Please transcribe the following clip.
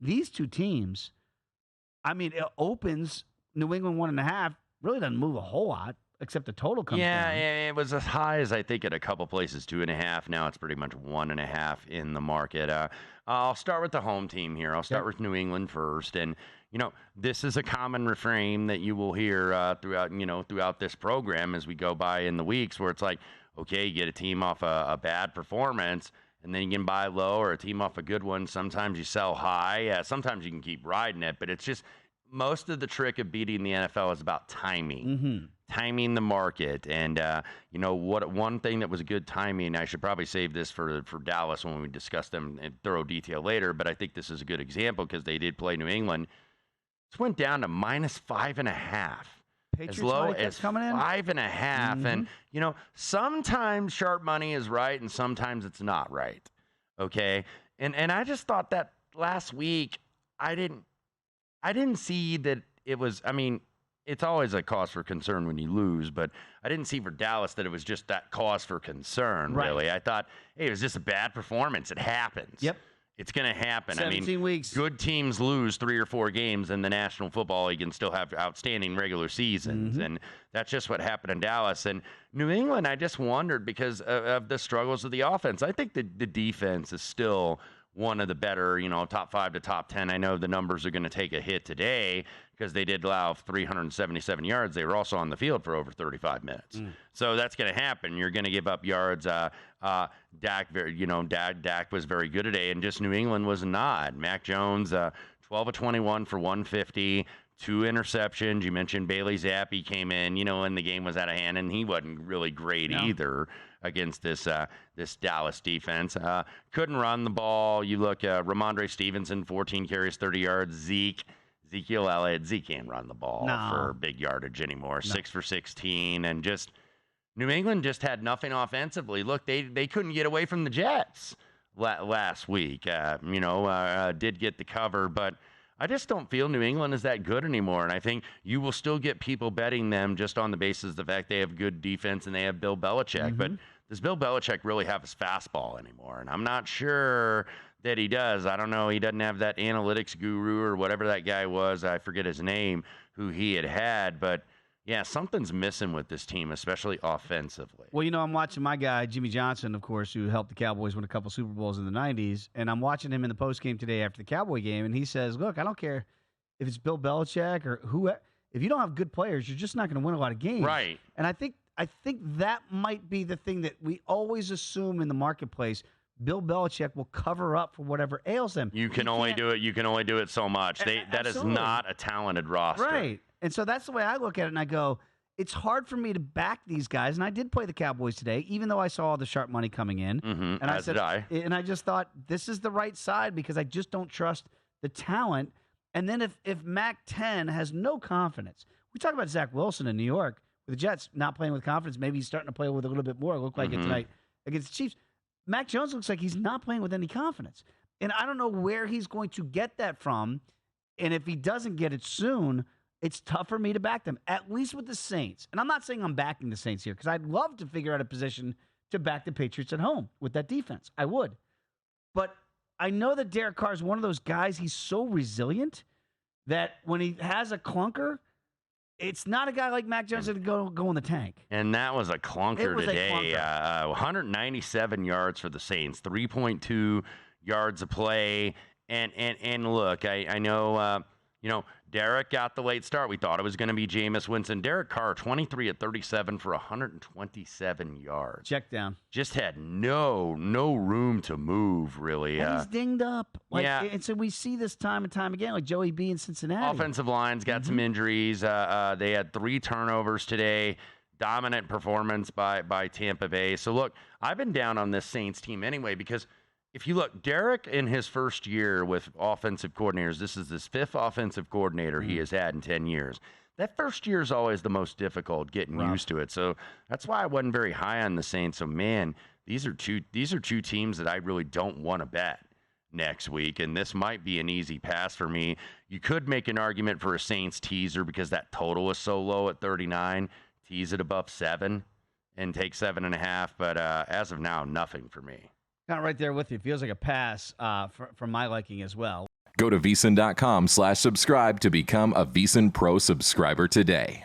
these two teams, I mean, it opens New England 1.5, really doesn't move a whole lot, except the total comes down. Yeah, it was as high as I think at a couple places, 2.5. Now it's pretty much 1.5 in the market. I'll start with the home team here. I'll start with New England first. And, this is a common refrain that you will hear throughout this program as we go by in the weeks where it's like, okay, you get a team off a bad performance, and then you can buy low, or a team off a good one. Sometimes you sell high. Sometimes you can keep riding it, but it's just most of the trick of beating the NFL is about timing, timing the market. And, one thing that was a good timing, I should probably save this for Dallas when we discuss them in thorough detail later, but I think this is a good example because they did play New England. It went down to -5.5. Patriots as low money kept as coming in? 5.5. And, sometimes sharp money is right and sometimes it's not right. Okay. And I just thought that last week, I didn't see that it was, it's always a cause for concern when you lose, but I didn't see for Dallas that it was just that cause for concern, really. I thought, hey, it was just a bad performance. It happens. Yep. It's going to happen. 17 weeks. Good teams lose 3 or 4 games in the National Football League and still have outstanding regular seasons. And that's just what happened in Dallas. And New England, I just wondered because of the struggles of the offense. I think the defense is still one of the better, top 5 to top 10. I know the numbers are going to take a hit today because they did allow 377 yards. They were also on the field for over 35 minutes. So that's going to happen. You're going to give up yards. Dak was very good today, and just New England was not. Mac Jones, 12 of 21 for 150, 2 interceptions. You mentioned Bailey Zappi came in, and the game was out of hand, and he wasn't really great either against this Dallas defense. Couldn't run the ball. You look, Ramondre Stevenson, 14 carries, 30 yards. Ezekiel Elliott. Zeke can't run the ball for big yardage anymore. 6 for 16, and just New England just had nothing offensively. Look, they couldn't get away from the Jets last week. Did get the cover, but I just don't feel New England is that good anymore. And I think you will still get people betting them just on the basis of the fact they have good defense and they have Bill Belichick. But does Bill Belichick really have his fastball anymore? And I'm not sure that he does. I don't know. He doesn't have that analytics guru or whatever that guy was. I forget his name, who he had. But, yeah, something's missing with this team, especially offensively. Well, I'm watching my guy, Jimmy Johnson, of course, who helped the Cowboys win a couple Super Bowls in the 90s, and I'm watching him in the postgame today after the Cowboy game, and he says, look, I don't care if it's Bill Belichick or who. If you don't have good players, you're just not going to win a lot of games. Right. And I think that might be the thing that we always assume in the marketplace. Bill Belichick will cover up for whatever ails them. You can only do it so much. That is not a talented roster. Right. And so that's the way I look at it, and I go, it's hard for me to back these guys. And I did play the Cowboys today, even though I saw all the sharp money coming in. And as did I. And I just thought, this is the right side because I just don't trust the talent. And then if Mac 10 has no confidence, we talk about Zach Wilson in New York with the Jets not playing with confidence. Maybe he's starting to play with a little bit more. It looked like it tonight against the Chiefs. Mac Jones looks like he's not playing with any confidence. And I don't know where he's going to get that from. And if he doesn't get it soon, it's tough for me to back them, at least with the Saints. And I'm not saying I'm backing the Saints here because I'd love to figure out a position to back the Patriots at home with that defense. I would. But I know that Derek Carr is one of those guys, he's so resilient that when he has a clunker, it's not a guy like Mac Jones that go in the tank. And that was a clunker today. 197 yards for the Saints, 3.2 yards a play. And look, I know, Derek got the late start. We thought it was going to be Jameis Winston. Derek Carr, 23 at 37 for 127 yards. Check down. Just had no room to move, really. And he's dinged up. And so we see this time and time again, like Joey B in Cincinnati. Offensive line's got some injuries. They had 3 turnovers today. Dominant performance by Tampa Bay. So, look, I've been down on this Saints team anyway because – if you look, Derek in his first year with offensive coordinators, this is his 5th offensive coordinator he has had in 10 years. That first year is always the most difficult, getting used to it. So that's why I wasn't very high on the Saints. So, man, these are two teams that I really don't want to bet next week, and this might be an easy pass for me. You could make an argument for a Saints teaser because that total is so low at 39. Tease it above 7 and take 7.5. But as of now, nothing for me. Kind of right there with you. Feels like a pass from my liking as well. Go to VSiN.com/subscribe to become a VSiN Pro subscriber today.